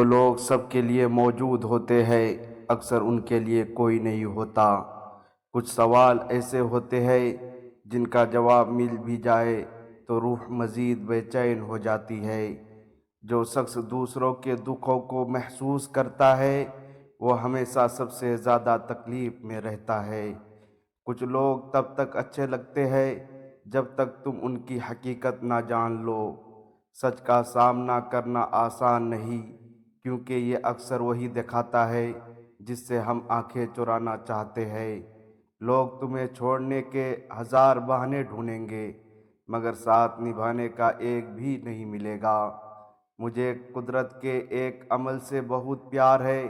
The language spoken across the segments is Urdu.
جو لوگ سب کے لیے موجود ہوتے ہیں اکثر ان کے لیے کوئی نہیں ہوتا۔ کچھ سوال ایسے ہوتے ہیں جن کا جواب مل بھی جائے تو روح مزید بے چین ہو جاتی ہے۔ جو شخص دوسروں کے دکھوں کو محسوس کرتا ہے وہ ہمیشہ سب سے زیادہ تکلیف میں رہتا ہے۔ کچھ لوگ تب تک اچھے لگتے ہیں جب تک تم ان کی حقیقت نہ جان لو۔ سچ کا سامنا کرنا آسان نہیں، کیونکہ یہ اکثر وہی دکھاتا ہے جس سے ہم آنکھیں چرانا چاہتے ہیں۔ لوگ تمہیں چھوڑنے کے ہزار بہانے ڈھونڈیں گے، مگر ساتھ نبھانے کا ایک بھی نہیں ملے گا۔ مجھے قدرت کے ایک عمل سے بہت پیار ہے،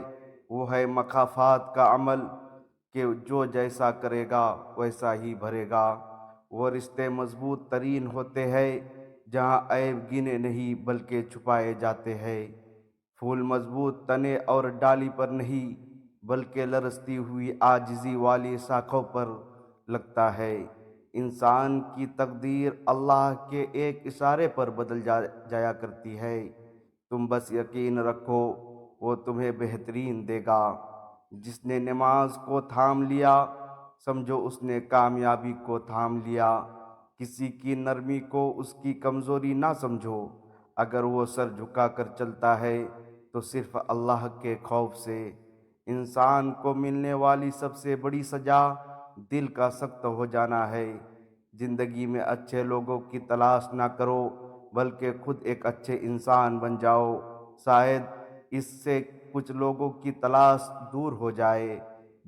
وہ ہے مکافات کا عمل، کہ جو جیسا کرے گا ویسا ہی بھرے گا۔ وہ رشتے مضبوط ترین ہوتے ہیں جہاں عیب گنے نہیں بلکہ چھپائے جاتے ہیں۔ پھول مضبوط تنے اور ڈالی پر نہیں بلکہ لرزتی ہوئی عاجزی والی شاخوں پر لگتا ہے۔ انسان کی تقدیر اللہ کے ایک اشارے پر بدل جایا کرتی ہے۔ تم بس یقین رکھو وہ تمہیں بہترین دے گا۔ جس نے نماز کو تھام لیا سمجھو اس نے کامیابی کو تھام لیا۔ کسی کی نرمی کو اس کی کمزوری نہ سمجھو، اگر وہ سر جھکا کر چلتا ہے تو صرف اللہ کے خوف سے۔ انسان کو ملنے والی سب سے بڑی سزا دل کا سخت ہو جانا ہے۔ زندگی میں اچھے لوگوں کی تلاش نہ کرو بلکہ خود ایک اچھے انسان بن جاؤ، شاید اس سے کچھ لوگوں کی تلاش دور ہو جائے۔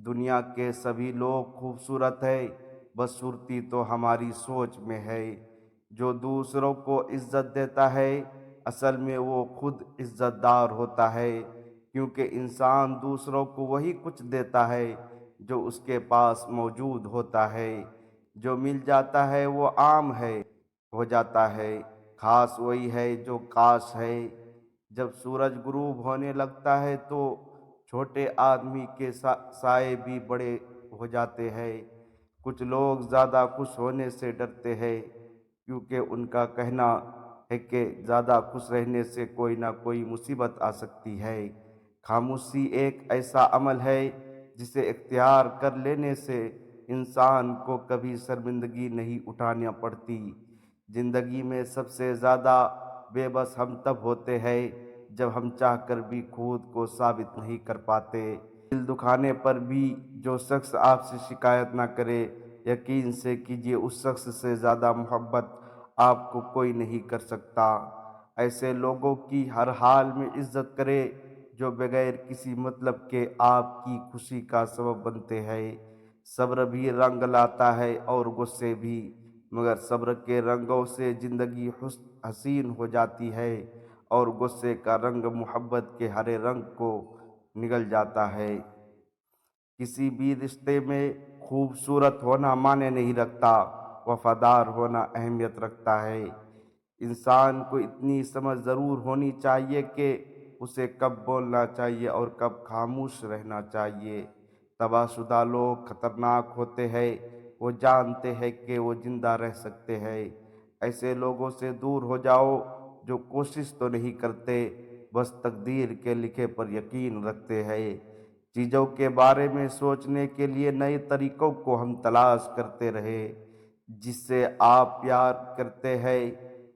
دنیا کے سبھی لوگ خوبصورت ہیں، بدصورتی تو ہماری سوچ میں ہے۔ جو دوسروں کو عزت دیتا ہے اصل میں وہ خود عزت دار ہوتا ہے، کیونکہ انسان دوسروں کو وہی کچھ دیتا ہے جو اس کے پاس موجود ہوتا ہے۔ جو مل جاتا ہے وہ عام ہو جاتا ہے، خاص وہی ہے جو خاص ہے۔ جب سورج غروب ہونے لگتا ہے تو چھوٹے آدمی کے سائے بھی بڑے ہو جاتے ہیں۔ کچھ لوگ زیادہ خوش ہونے سے ڈرتے ہیں کیونکہ ان کا کہنا ہے کہ زیادہ خوش رہنے سے کوئی نہ کوئی مصیبت آ سکتی ہے۔ خاموشی ایک ایسا عمل ہے جسے اختیار کر لینے سے انسان کو کبھی شرمندگی نہیں اٹھانی پڑتی۔ زندگی میں سب سے زیادہ بے بس ہم تب ہوتے ہیں جب ہم چاہ کر بھی خود کو ثابت نہیں کر پاتے۔ دل دکھانے پر بھی جو شخص آپ سے شکایت نہ کرے، یقین سے کیجیے اس شخص سے زیادہ محبت آپ کو کوئی نہیں کر سکتا۔ ایسے لوگوں کی ہر حال میں عزت کرے جو بغیر کسی مطلب کے آپ کی خوشی کا سبب بنتے ہیں۔ صبر بھی رنگ لاتا ہے اور غصے بھی، مگر صبر کے رنگوں سے زندگی حسین ہو جاتی ہے اور غصے کا رنگ محبت کے ہرے رنگ کو نگل جاتا ہے۔ کسی بھی رشتے میں خوبصورت ہونا معنی نہیں رکھتا، وفادار ہونا اہمیت رکھتا ہے۔ انسان کو اتنی سمجھ ضرور ہونی چاہیے کہ اسے کب بولنا چاہیے اور کب خاموش رہنا چاہیے۔ تباہ شدہ لوگ خطرناک ہوتے ہیں، وہ جانتے ہیں کہ وہ زندہ رہ سکتے ہیں۔ ایسے لوگوں سے دور ہو جاؤ جو کوشش تو نہیں کرتے، بس تقدیر کے لکھے پر یقین رکھتے ہیں۔ چیزوں کے بارے میں سوچنے کے لیے نئے طریقوں کو ہم تلاش کرتے رہے۔ جس سے آپ پیار کرتے ہیں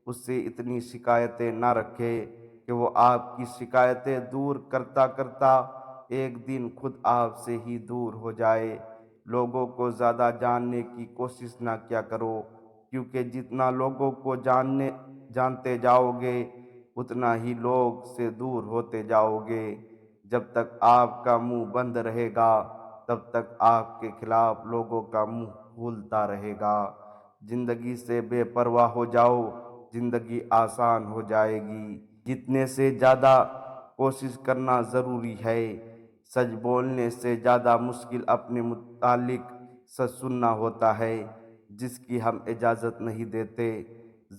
اس سے اتنی شکایتیں نہ رکھیں کہ وہ آپ کی شکایتیں دور کرتا کرتا ایک دن خود آپ سے ہی دور ہو جائے۔ لوگوں کو زیادہ جاننے کی کوشش نہ کیا کرو، کیونکہ جتنا لوگوں کو جانتے جاؤ گے اتنا ہی لوگ سے دور ہوتے جاؤ گے۔ جب تک آپ کا منہ بند رہے گا تب تک آپ کے خلاف لوگوں کا منہ کھولتا رہے گا۔ زندگی سے بے پرواہ ہو جاؤ، زندگی آسان ہو جائے گی۔ جتنے سے زیادہ کوشش کرنا ضروری ہے۔ سچ بولنے سے زیادہ مشکل اپنے متعلق سچ سننا ہوتا ہے جس کی ہم اجازت نہیں دیتے۔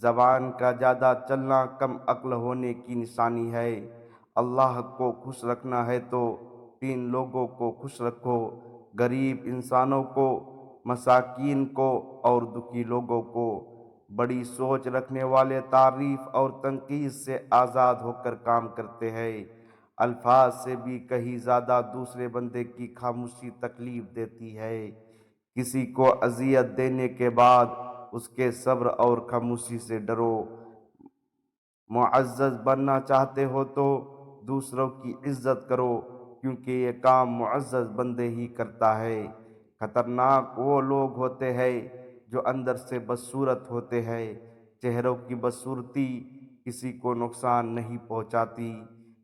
زبان کا زیادہ چلنا کم عقل ہونے کی نشانی ہے۔ اللہ کو خوش رکھنا ہے تو 3 لوگوں کو خوش رکھو، غریب انسانوں کو، مساکین کو اور دکھی لوگوں کو۔ بڑی سوچ رکھنے والے تعریف اور تنقید سے آزاد ہو کر کام کرتے ہیں۔ الفاظ سے بھی کہیں زیادہ دوسرے بندے کی خاموشی تکلیف دیتی ہے۔ کسی کو اذیت دینے کے بعد اس کے صبر اور خاموشی سے ڈرو۔ معزز بننا چاہتے ہو تو دوسروں کی عزت کرو، کیونکہ یہ کام معزز بندے ہی کرتا ہے۔ خطرناک وہ لوگ ہوتے ہیں جو اندر سے بدصورت ہوتے ہیں۔ چہروں کی بدصورتی کسی کو نقصان نہیں پہنچاتی۔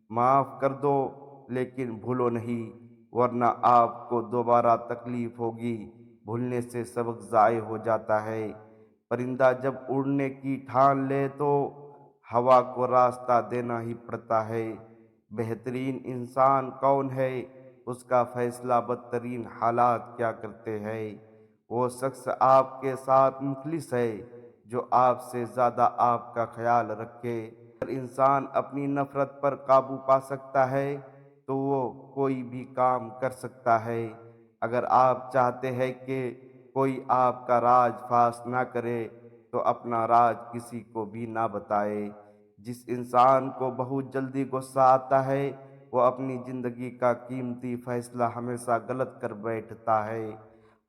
معاف کر دو لیکن بھولو نہیں، ورنہ آپ کو دوبارہ تکلیف ہوگی۔ بھولنے سے سبق ضائع ہو جاتا ہے۔ پرندہ جب اڑنے کی ٹھان لے تو ہوا کو راستہ دینا ہی پڑتا ہے۔ بہترین انسان کون ہے؟ اس کا فیصلہ بدترین حالات کیا کرتے ہیں۔ وہ شخص آپ کے ساتھ مخلص ہے جو آپ سے زیادہ آپ کا خیال رکھے۔ اگر انسان اپنی نفرت پر قابو پا سکتا ہے تو وہ کوئی بھی کام کر سکتا ہے۔ اگر آپ چاہتے ہیں کہ کوئی آپ کا راز فاش نہ کرے تو اپنا راز کسی کو بھی نہ بتائے۔ جس انسان کو بہت جلدی غصہ آتا ہے وہ اپنی زندگی کا قیمتی فیصلہ ہمیشہ غلط کر بیٹھتا ہے۔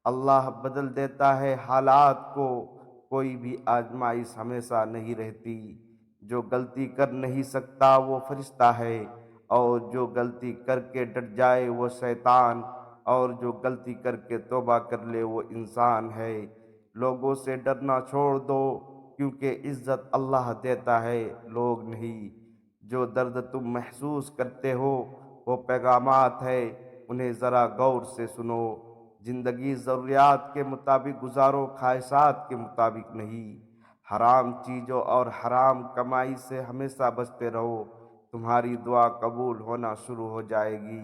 اللہ بدل دیتا ہے حالات کو، کوئی بھی آزمائش ہمیشہ نہیں رہتی۔ جو غلطی کر نہیں سکتا وہ فرشتہ ہے، اور جو غلطی کر کے ڈٹ جائے وہ شیطان، اور جو غلطی کر کے توبہ کر لے وہ انسان ہے۔ لوگوں سے ڈرنا چھوڑ دو، کیونکہ عزت اللہ دیتا ہے، لوگ نہیں۔ جو درد تم محسوس کرتے ہو وہ پیغامات ہے، انہیں ذرا غور سے سنو۔ زندگی ضروریات کے مطابق گزارو، خواہشات کے مطابق نہیں۔ حرام چیزوں اور حرام کمائی سے ہمیشہ بچتے رہو، تمہاری دعا قبول ہونا شروع ہو جائے گی۔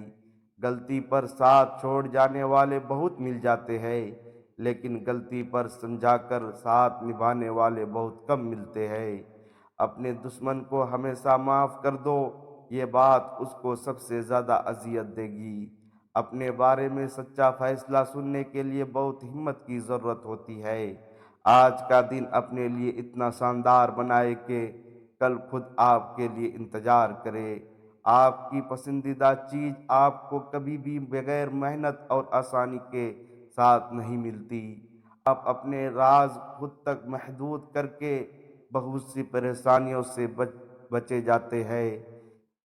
غلطی پر ساتھ چھوڑ جانے والے بہت مل جاتے ہیں، لیکن غلطی پر سمجھا کر ساتھ نبھانے والے بہت کم ملتے ہیں۔ اپنے دشمن کو ہمیشہ معاف کر دو، یہ بات اس کو سب سے زیادہ اذیت دے گی۔ اپنے بارے میں سچا فیصلہ سننے کے لیے بہت ہمت کی ضرورت ہوتی ہے۔ آج کا دن اپنے لیے اتنا شاندار بنائے کہ کل خود آپ کے لیے انتظار کرے۔ آپ کی پسندیدہ چیز آپ کو کبھی بھی بغیر محنت اور آسانی کے ساتھ نہیں ملتی۔ آپ اپنے راز خود تک محدود کر کے بہت سی پریشانیوں سے بچے جاتے ہیں۔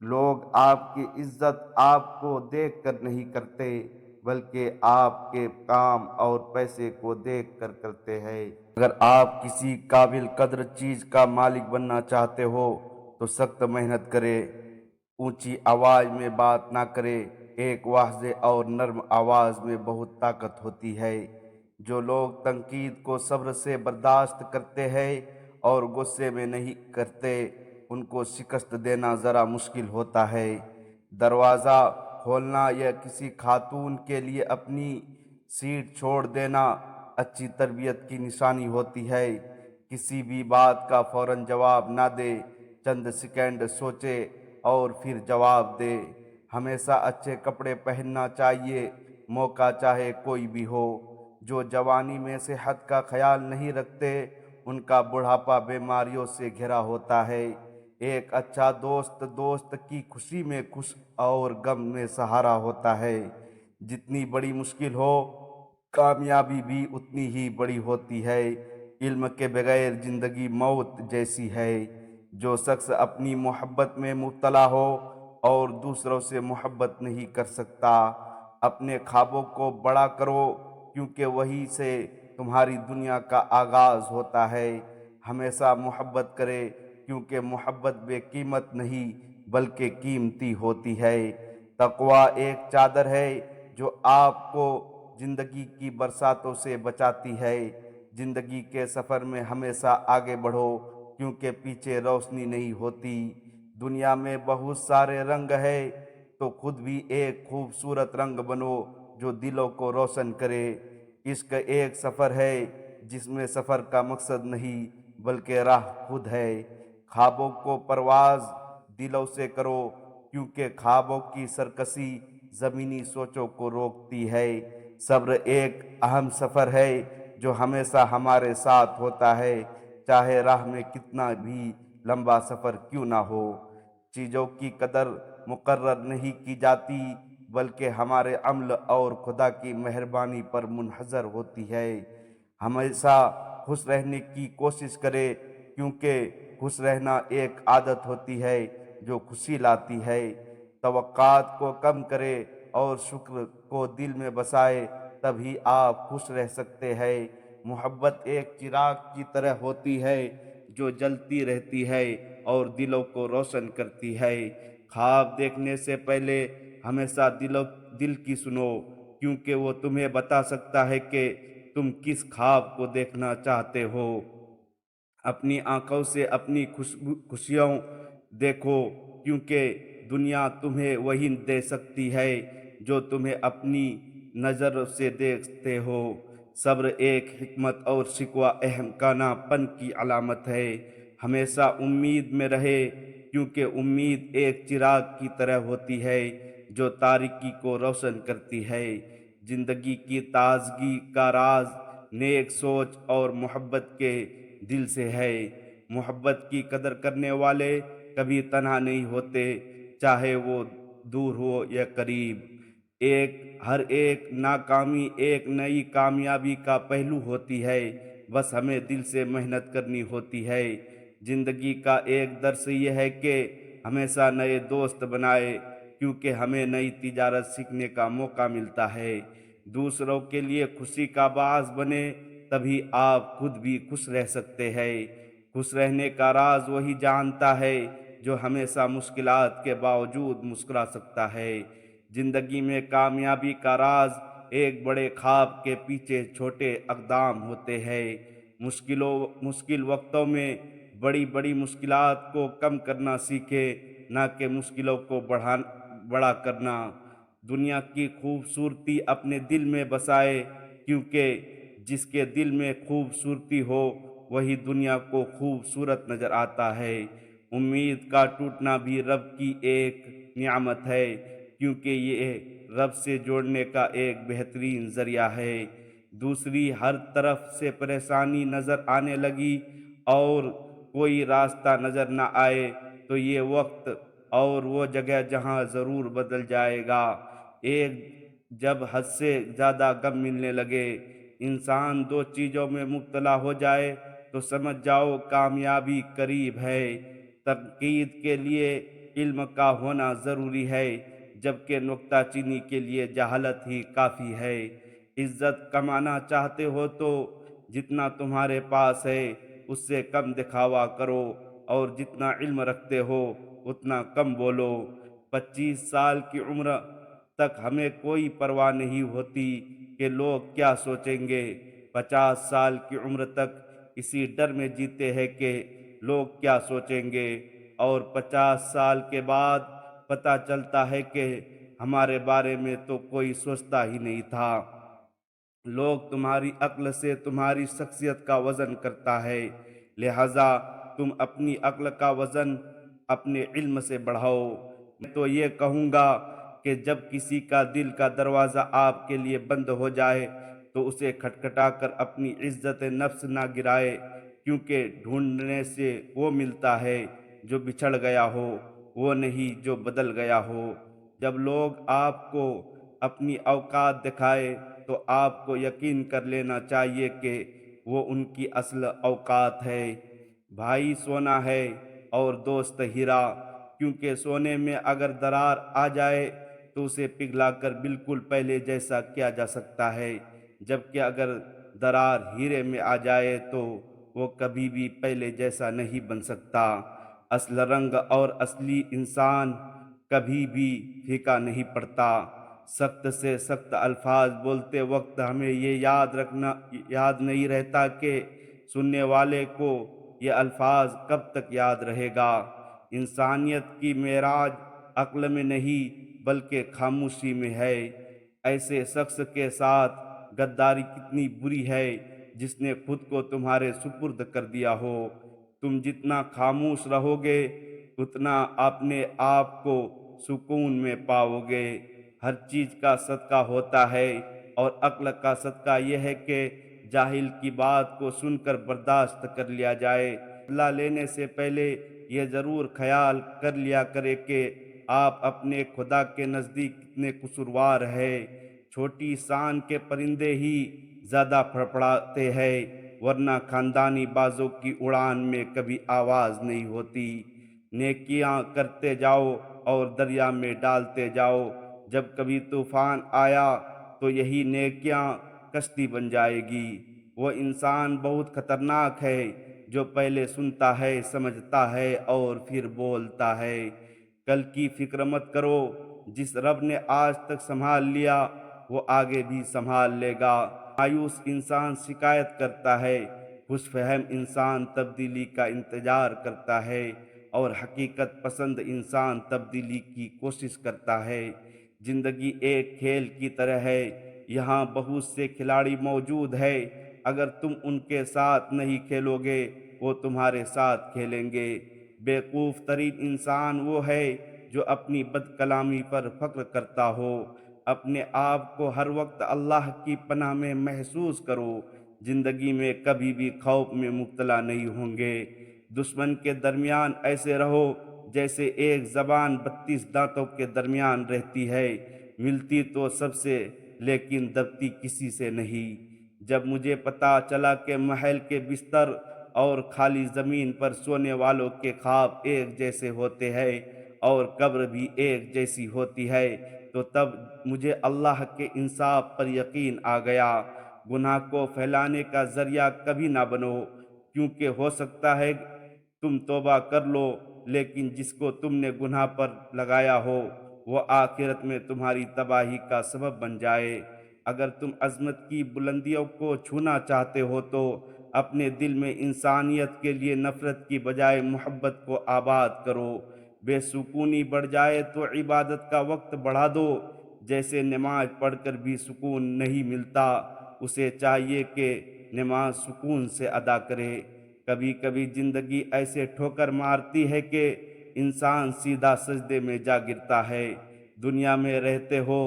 لوگ آپ کی عزت آپ کو دیکھ کر نہیں کرتے، بلکہ آپ کے کام اور پیسے کو دیکھ کر کرتے ہیں۔ اگر آپ کسی قابل قدر چیز کا مالک بننا چاہتے ہو تو سخت محنت کرے، اونچی آواز میں بات نہ کرے۔ ایک واضح اور نرم آواز میں بہت طاقت ہوتی ہے۔ جو لوگ تنقید کو صبر سے برداشت کرتے ہیں اور غصے میں نہیں کرتے، ان کو شکست دینا ذرا مشکل ہوتا ہے۔ دروازہ کھولنا یا کسی خاتون کے لیے اپنی سیٹ چھوڑ دینا اچھی تربیت کی نشانی ہوتی ہے۔ کسی بھی بات کا فوراً جواب نہ دے، چند سیکنڈ سوچے اور پھر جواب دے۔ ہمیشہ اچھے کپڑے پہننا چاہیے، موقع چاہے کوئی بھی ہو۔ جو جوانی میں صحت کا خیال نہیں رکھتے ان کا بڑھاپا بیماریوں سے گھرا ہوتا ہے۔ ایک اچھا دوست کی خوشی میں خوش اور غم میں سہارا ہوتا ہے۔ جتنی بڑی مشکل ہو کامیابی بھی اتنی ہی بڑی ہوتی ہے۔ علم کے بغیر زندگی موت جیسی ہے۔ جو شخص اپنی محبت میں مبتلا ہو اور دوسروں سے محبت نہیں کر سکتا، اپنے خوابوں کو بڑا کرو، کیونکہ وہی سے تمہاری دنیا کا آغاز ہوتا ہے۔ ہمیشہ محبت کرے، کیونکہ محبت بے قیمت نہیں بلکہ قیمتی ہوتی ہے۔ تقویٰ ایک چادر ہے جو آپ کو زندگی کی برساتوں سے بچاتی ہے۔ زندگی کے سفر میں ہمیشہ آگے بڑھو، کیونکہ پیچھے روشنی نہیں ہوتی۔ دنیا میں بہت سارے رنگ ہیں، تو خود بھی ایک خوبصورت رنگ بنو جو دلوں کو روشن کرے۔ عشق ایک سفر ہے جس میں سفر کا مقصد نہیں بلکہ راہ خود ہے۔ خوابوں کو پرواز دلوں سے کرو، کیونکہ خوابوں کی سرکشی زمینی سوچوں کو روکتی ہے۔ صبر ایک اہم سفر ہے جو ہمیشہ ہمارے ساتھ ہوتا ہے، چاہے راہ میں کتنا بھی لمبا سفر کیوں نہ ہو۔ چیزوں کی قدر مقرر نہیں کی جاتی، بلکہ ہمارے عمل اور خدا کی مہربانی پر منحصر ہوتی ہے۔ ہمیشہ خوش رہنے کی کوشش کرے، کیونکہ خوش رہنا ایک عادت ہوتی ہے جو خوشی لاتی ہے۔ توقعات کو کم کرے اور شکر کو دل میں بسائے، تبھی آپ خوش رہ سکتے ہیں۔ محبت ایک چراغ کی طرح ہوتی ہے جو جلتی رہتی ہے اور دلوں کو روشن کرتی ہے۔ خواب دیکھنے سے پہلے ہمیشہ دل کی سنو، کیونکہ وہ تمہیں بتا سکتا ہے کہ تم کس خواب کو دیکھنا چاہتے ہو۔ اپنی آنکھوں سے اپنی خوشیاں دیکھو، کیونکہ دنیا تمہیں وہی دے سکتی ہے جو تمہیں اپنی نظر سے دیکھتے ہو۔ صبر ایک حکمت اور شکوہ احمقانہ پن کی علامت ہے۔ ہمیشہ امید میں رہے، کیونکہ امید ایک چراغ کی طرح ہوتی ہے جو تاریکی کو روشن کرتی ہے۔ زندگی کی تازگی کا راز نیک سوچ اور محبت کے دل سے ہے۔ محبت کی قدر کرنے والے کبھی تنہا نہیں ہوتے، چاہے وہ دور ہو یا قریب۔ ہر ایک ناکامی ایک نئی کامیابی کا پہلو ہوتی ہے، بس ہمیں دل سے محنت کرنی ہوتی ہے۔ زندگی کا ایک درس یہ ہے کہ ہمیشہ نئے دوست بنائے، کیونکہ ہمیں نئی تجارت سیکھنے کا موقع ملتا ہے۔ دوسروں کے لیے خوشی کا باعث بنے، تبھی آپ خود بھی خوش رہ سکتے ہیں۔ خوش رہنے کا راز وہی جانتا ہے جو ہمیشہ مشکلات کے باوجود مسکرا سکتا ہے۔ زندگی میں کامیابی کا راز ایک بڑے خواب کے پیچھے چھوٹے اقدام ہوتے ہیں۔ مشکل وقتوں میں بڑی بڑی مشکلات کو کم کرنا سیکھے، نہ کہ مشکلوں کو بڑا کرنا۔ دنیا کی خوبصورتی اپنے دل میں بسائے، کیونکہ جس کے دل میں خوبصورتی ہو وہی دنیا کو خوبصورت نظر آتا ہے۔ امید کا ٹوٹنا بھی رب کی ایک نعمت ہے، کیونکہ یہ رب سے جوڑنے کا ایک بہترین ذریعہ ہے۔ دوسری ہر طرف سے پریشانی نظر آنے لگی اور کوئی راستہ نظر نہ آئے تو یہ وقت اور وہ جگہ جہاں ضرور بدل جائے گا۔ جب حد سے زیادہ غم ملنے لگے، انسان دو چیزوں میں مبتلا ہو جائے تو سمجھ جاؤ کامیابی قریب ہے۔ تنقید کے لیے علم کا ہونا ضروری ہے، جبکہ نکتہ چینی کے لیے جہالت ہی کافی ہے۔ عزت کمانا چاہتے ہو تو جتنا تمہارے پاس ہے اس سے کم دکھاوا کرو، اور جتنا علم رکھتے ہو اتنا کم بولو۔ 25 سال کی عمر تک ہمیں کوئی پرواہ نہیں ہوتی کہ لوگ کیا سوچیں گے۔ 50 سال کی عمر تک اسی ڈر میں جیتے ہیں کہ لوگ کیا سوچیں گے، اور 50 سال کے بعد پتہ چلتا ہے کہ ہمارے بارے میں تو کوئی سوچتا ہی نہیں تھا۔ لوگ تمہاری عقل سے تمہاری شخصیت کا وزن کرتا ہے، لہذا تم اپنی عقل کا وزن اپنے علم سے بڑھاؤ۔ میں تو یہ کہوں گا کہ جب کسی کا دل کا دروازہ آپ کے لیے بند ہو جائے تو اسے کھٹکھٹا کر اپنی عزت نفس نہ گرائے، کیونکہ ڈھونڈنے سے وہ ملتا ہے جو بچھڑ گیا ہو، وہ نہیں جو بدل گیا ہو۔ جب لوگ آپ کو اپنی اوقات دکھائے تو آپ کو یقین کر لینا چاہیے کہ وہ ان کی اصل اوقات ہے۔ بھائی سونا ہے اور دوست ہیرا، کیونکہ سونے میں اگر درار آ جائے تو اسے پگھلا کر بالکل پہلے جیسا کیا جا سکتا ہے، جبکہ اگر درار ہیرے میں آ جائے تو وہ کبھی بھی پہلے جیسا نہیں بن سکتا۔ اصل رنگ اور اصلی انسان کبھی بھی پھیکا نہیں پڑتا۔ سخت سے سخت الفاظ بولتے وقت ہمیں یہ یاد نہیں رہتا کہ سننے والے کو یہ الفاظ کب تک یاد رہے گا۔ انسانیت کی معراج عقل میں نہیں بلکہ خاموشی میں ہے۔ ایسے شخص کے ساتھ غداری کتنی بری ہے جس نے خود کو تمہارے سپرد کر دیا ہو۔ تم جتنا خاموش رہو گے اتنا اپنے آپ کو سکون میں پاؤ گے۔ ہر چیز کا صدقہ ہوتا ہے، اور عقل کا صدقہ یہ ہے کہ جاہل کی بات کو سن کر برداشت کر لیا جائے۔ بدلہ لینے سے پہلے یہ ضرور خیال کر لیا کرے کہ آپ اپنے خدا کے نزدیک کتنے قصوروار ہے۔ چھوٹی شان کے پرندے ہی زیادہ پھڑپڑاتے ہیں، ورنہ خاندانی بازوں کی اڑان میں کبھی آواز نہیں ہوتی۔ نیکیاں کرتے جاؤ اور دریا میں ڈالتے جاؤ، جب کبھی طوفان آیا تو یہی نیکیاں کشتی بن جائے گی۔ وہ انسان بہت خطرناک ہے جو پہلے سنتا ہے، سمجھتا ہے اور پھر بولتا ہے۔ کل کی فکر مت کرو، جس رب نے آج تک سنبھال لیا وہ آگے بھی سنبھال لے گا۔ مایوس انسان شکایت کرتا ہے، خوش فہم انسان تبدیلی کا انتظار کرتا ہے، اور حقیقت پسند انسان تبدیلی کی کوشش کرتا ہے۔ زندگی ایک کھیل کی طرح ہے، یہاں بہت سے کھلاڑی موجود ہیں، اگر تم ان کے ساتھ نہیں کھیلو گے وہ تمہارے ساتھ کھیلیں گے۔ بیوقوف ترین انسان وہ ہے جو اپنی بد کلامی پر فخر کرتا ہو۔ اپنے آپ کو ہر وقت اللہ کی پناہ میں محسوس کرو، زندگی میں کبھی بھی خوف میں مبتلا نہیں ہوں گے۔ دشمن کے درمیان ایسے رہو جیسے ایک زبان 32 دانتوں کے درمیان رہتی ہے، ملتی تو سب سے لیکن دبتی کسی سے نہیں۔ جب مجھے پتا چلا کہ محل کے بستر اور خالی زمین پر سونے والوں کے خواب ایک جیسے ہوتے ہیں اور قبر بھی ایک جیسی ہوتی ہے، تو تب مجھے اللہ کے انصاف پر یقین آ گیا۔ گناہ کو پھیلانے کا ذریعہ کبھی نہ بنو، کیونکہ ہو سکتا ہے تم توبہ کر لو لیکن جس کو تم نے گناہ پر لگایا ہو وہ آخرت میں تمہاری تباہی کا سبب بن جائے۔ اگر تم عظمت کی بلندیوں کو چھونا چاہتے ہو تو اپنے دل میں انسانیت کے لیے نفرت کی بجائے محبت کو آباد کرو۔ بے سکونی بڑھ جائے تو عبادت کا وقت بڑھا دو۔ جیسے نماز پڑھ کر بھی سکون نہیں ملتا، اسے چاہیے کہ نماز سکون سے ادا کرے۔ کبھی کبھی زندگی ایسے ٹھوکر مارتی ہے کہ انسان سیدھا سجدے میں جا گرتا ہے۔ دنیا میں رہتے ہو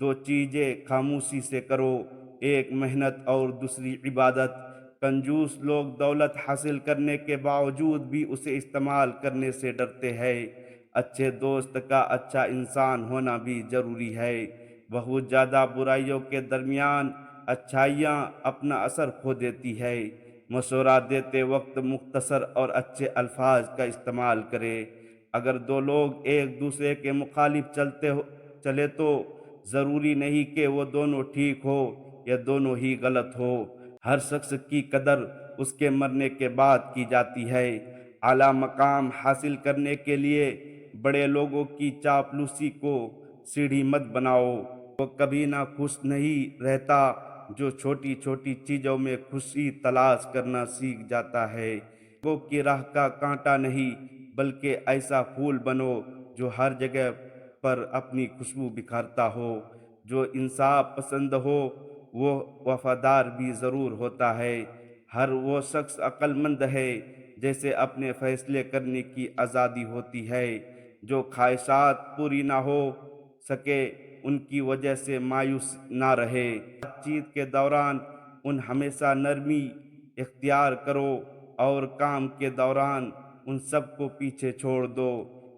دو چیزیں خاموشی سے کرو، ایک محنت اور دوسری عبادت۔ کنجوس لوگ دولت حاصل کرنے کے باوجود بھی اسے استعمال کرنے سے ڈرتے ہیں۔ اچھے دوست کا اچھا انسان ہونا بھی ضروری ہے۔ بہت زیادہ برائیوں کے درمیان اچھائیاں اپنا اثر کھو دیتی ہے۔ مشورہ دیتے وقت مختصر اور اچھے الفاظ کا استعمال کرے۔ اگر دو لوگ ایک دوسرے کے مخالف چلے تو ضروری نہیں کہ وہ دونوں ٹھیک ہو یا دونوں ہی غلط ہو۔ ہر شخص کی قدر اس کے مرنے کے بعد کی جاتی ہے۔ اعلیٰ مقام حاصل کرنے کے لیے بڑے لوگوں کی چاپلوسی کو سیڑھی مت بناؤ، وہ کبھی نہ خوش نہیں رہتا۔ جو چھوٹی چھوٹی چیزوں میں خوشی تلاش کرنا سیکھ جاتا ہے، لوگوں کی راہ کا کانٹا نہیں بلکہ ایسا پھول بنو جو ہر جگہ پر اپنی خوشبو بکھارتا ہو۔ جو انصاف پسند ہو وہ وفادار بھی ضرور ہوتا ہے۔ ہر وہ شخص عقل مند ہے جیسے اپنے فیصلے کرنے کی آزادی ہوتی ہے۔ جو خواہشات پوری نہ ہو سکے ان کی وجہ سے مایوس نہ رہے۔ بات چیت کے دوران ہمیشہ نرمی اختیار کرو اور کام کے دوران ان سب کو پیچھے چھوڑ دو۔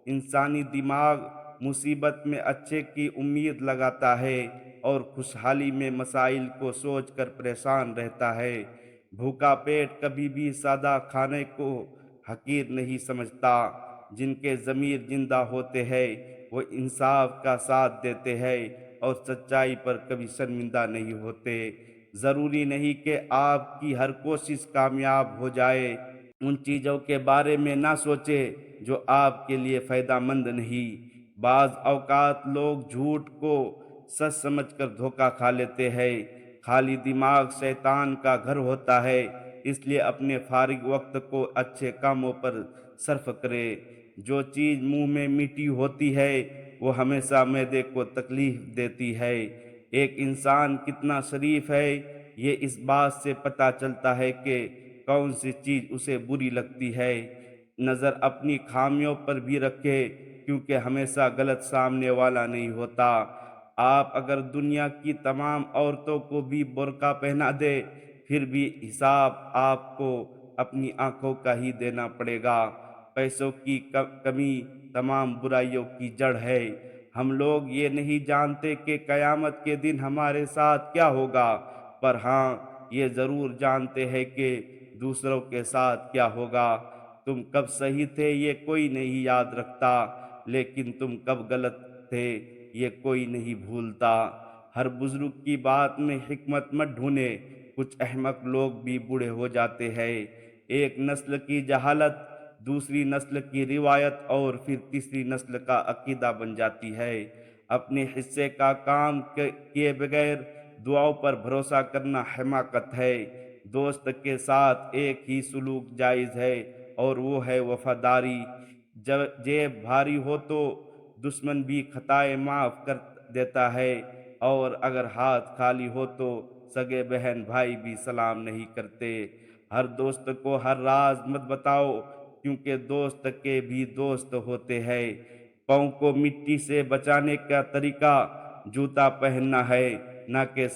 انسانی دماغ مصیبت میں اچھے کی امید لگاتا ہے اور خوشحالی میں مسائل کو سوچ کر پریشان رہتا ہے۔ بھوکا پیٹ کبھی بھی سادہ کھانے کو حقیر نہیں سمجھتا۔ جن کے ضمیر زندہ ہوتے ہیں وہ انصاف کا ساتھ دیتے ہیں اور سچائی پر کبھی شرمندہ نہیں ہوتے۔ ضروری نہیں کہ آپ کی ہر کوشش کامیاب ہو جائے۔ ان چیزوں کے بارے میں نہ سوچیں جو آپ کے لیے فائدہ مند نہیں۔ بعض اوقات لوگ جھوٹ کو سچ سمجھ کر دھوکہ کھا لیتے ہیں۔ خالی دماغ شیطان کا گھر ہوتا ہے، اس لیے اپنے فارغ وقت کو اچھے کاموں پر صرف کرے۔ جو چیز منہ میں میٹھی ہوتی ہے وہ ہمیشہ معدے کو تکلیف دیتی ہے۔ ایک انسان کتنا شریف ہے یہ اس بات سے پتہ چلتا ہے کہ کون سی چیز اسے بری لگتی ہے۔ نظر اپنی خامیوں پر بھی رکھے کیونکہ ہمیشہ غلط سامنے والا نہیں ہوتا۔ آپ اگر دنیا کی تمام عورتوں کو بھی برقع پہنا دے پھر بھی حساب آپ کو اپنی آنکھوں کا ہی دینا پڑے گا۔ پیسوں کی کمی تمام برائیوں کی جڑ ہے۔ ہم لوگ یہ نہیں جانتے کہ قیامت کے دن ہمارے ساتھ کیا ہوگا، پر ہاں یہ ضرور جانتے ہیں کہ دوسروں کے ساتھ کیا ہوگا۔ تم کب صحیح تھے یہ کوئی نہیں یاد رکھتا، لیکن تم کب غلط تھے یہ کوئی نہیں بھولتا۔ ہر بزرگ کی بات میں حکمت مت ڈھونڈے، کچھ احمق لوگ بھی بوڑھے ہو جاتے ہیں۔ ایک نسل کی جہالت دوسری نسل کی روایت اور پھر تیسری نسل کا عقیدہ بن جاتی ہے۔ اپنے حصے کا کام کیے بغیر دعاؤں پر بھروسہ کرنا حماقت ہے۔ دوست کے ساتھ ایک ہی سلوک جائز ہے اور وہ ہے وفاداری۔ جیب بھاری ہو تو دشمن بھی خطائیں معاف کر دیتا ہے، اور اگر ہاتھ خالی ہو تو سگے بہن بھائی بھی سلام نہیں کرتے۔ ہر دوست کو ہر راز مت بتاؤ، کیونکہ دوست کے بھی دوست ہوتے ہیں۔ پاؤں کو مٹی سے بچانے کا طریقہ جوتا پہننا ہے، نہ کہ